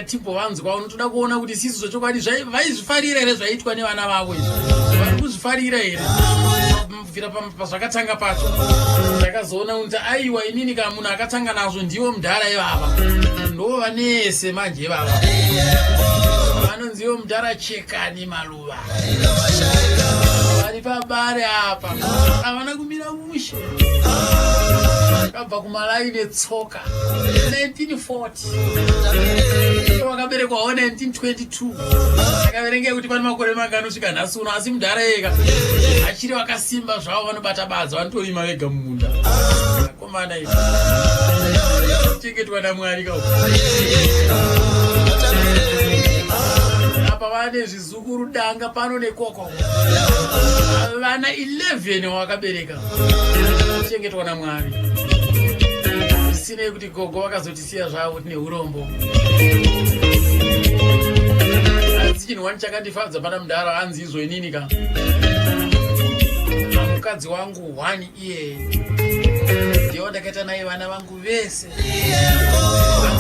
tipo vanzi kwa unotoda kuona kuti sisi zvochokwadi vaizvifarira here zvaitwa nevana vavo izvi vari kuzvifarira here kubvira pazvakatanga pacho ndakazoona kuti aiwa inini kana munhu akatanga nazvo ndiwo mudhara ivava ndo vanese manje ivava vanonziwo mudhara Chekani Maluva vari pabare apa havana kumira mushe kabva kumalaini etsoka 1940 wakaberekwawo 1922 akaverengea kuti pane makore mangano svika nhasi uno asi mudhara yega achiri vakasimba zvavo vanobata badza vanotorima vega mumunda akomana izvi chengetwa naMwari kauko apa vane zvizukuru danga pano nekoko vana 11 wakabereka chengetwa naMwari sinei kuti gogo vakazotisiya zvavo tine urombo asi chinhu wani chakandifadza pana mudhara anzi izvo inini ka mukadzi wangu 1 iye ndiwo ndakaita naye vana vangu vese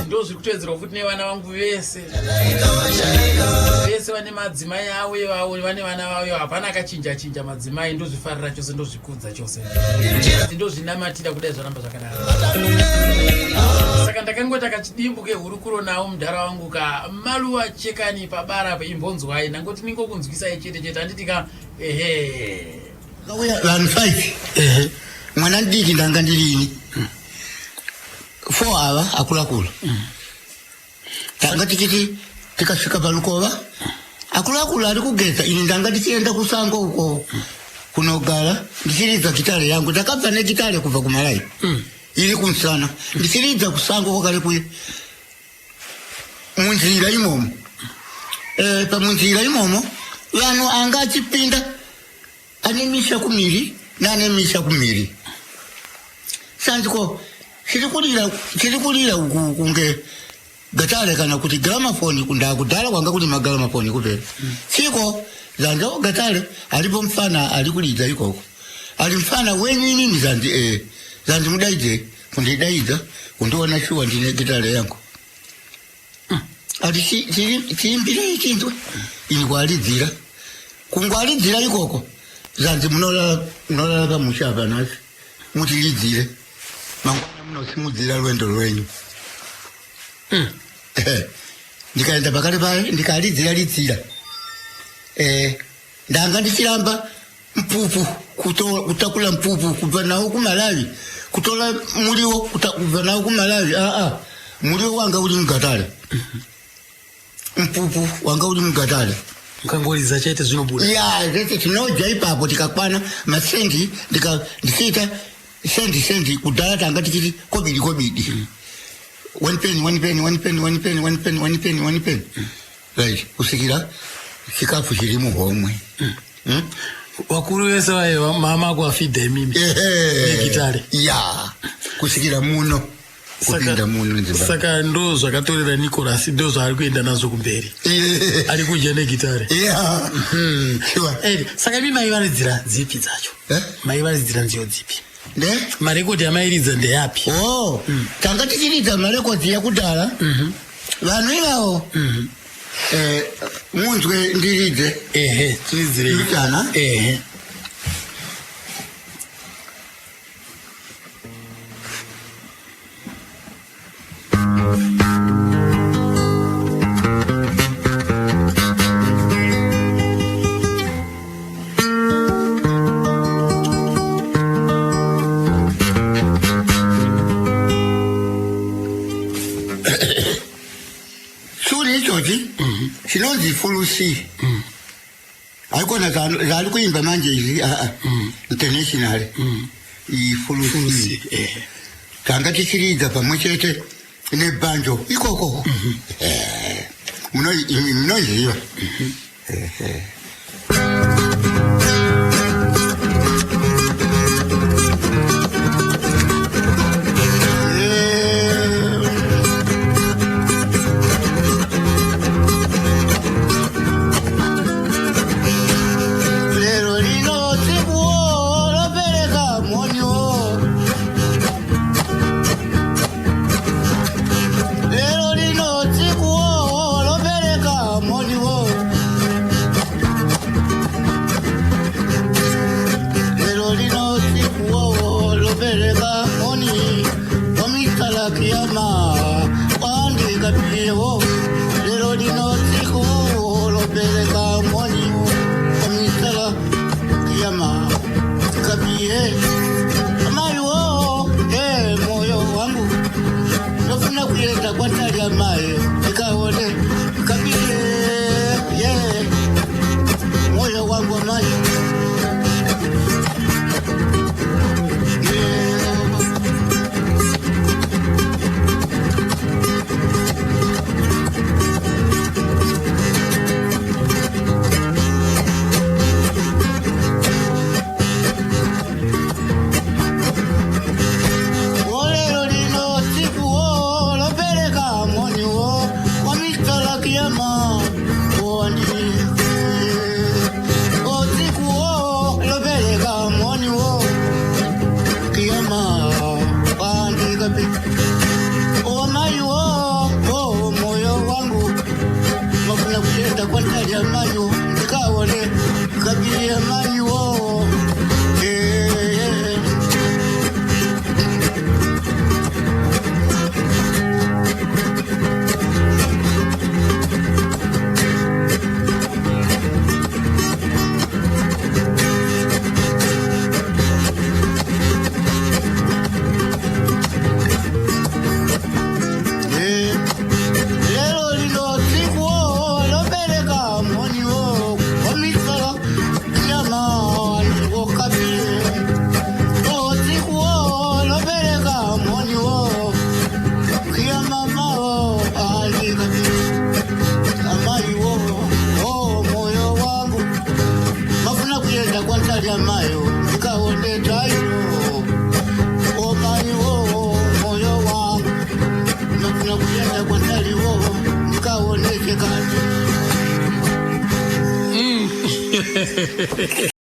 ndo zviri kutoedzerwa futi nevana vangu vese vane madzimai avo ivavo vane vana vavo hapana akachinja madzimai ndozvifarira chose ndozvikudza chose ndozvinamatira kudai zvaramba zvakadaro saka ndakangota kachidimbu kehurukuro nawo mudhara wangu ka Maluva Chekani pabara paimbonzwai nangoti ningokunzwisai chete handiti ka vanhu 5 mwana ndiki ndanga ndirini 4 ava akula tanga tikiti tikasvika palukova akula ari kugeza ini ndanga ndichienda kusango uko kunogara ndichiridza gitare yangu ndakabva negitare kubva kumalaini iri kumusana ndichiridza kusango kwakare kuye munzira imomo pamunzira imomo vanhu anga achipinda ane misha kumiri nane misha kumiri sanziko chiri kulira kunge gatare kana kuti gramafoni kundakudhara kwanga kuti magramafoni kupera siko zandawo gatare alipo mfana ali kulidza ikoko ali mfana wenyinini zanzi mudaidze kundidaidza kundiona shuwa ndine gitare yangu ati chiimbire ichindwe ini kwalidzira kungwalidzira ikoko zanzi munolala pamushava nasi mutilidzire mangwana munosimudzira lwendo lwenyu ndikaenda pakati paye ndikalidzira ndanga ndichiramba mpupu kutakula mpupu kubva nawo kuMalawi kutola muriwo kubva nawo kuMalawi muriwo wanga uri mugatare mpupu wanga uri mugatare mukangoriza chaite zvinobura zvese tinodya ipapo tikakwana masendi ndichiita sendi kudhara tanga tichiti kobidi 1 penny right kusikira chikafu chiri muhomwe wakuru vese vaiva mama ako afidha imimi negitare kusikira muno kupinda muno saka ndo zvakatorera Nicholas ndo zvaari kuenda nazvo kumberi ari kudya negitare saka imi maivaridzira dzipi dzacho maivaridzira nziyo dzipi marekodhi amairidza ndeyapi tanga tichiridza marekodhi yakudhara vanhu ivavo munzwe ndiridze tiridzirei chinonzi fulusi haikona zvali kuimba manje izvi international ifulusi tanga tichiridza pamwe chete nebhanjo ikoko munoziva kapie wo lero lino siku lopeleka moni omisala kiyama kapie amayi wo moyo wangu nofuna kuyenda kwatali amayi ikaone kapie moyo wangu amayi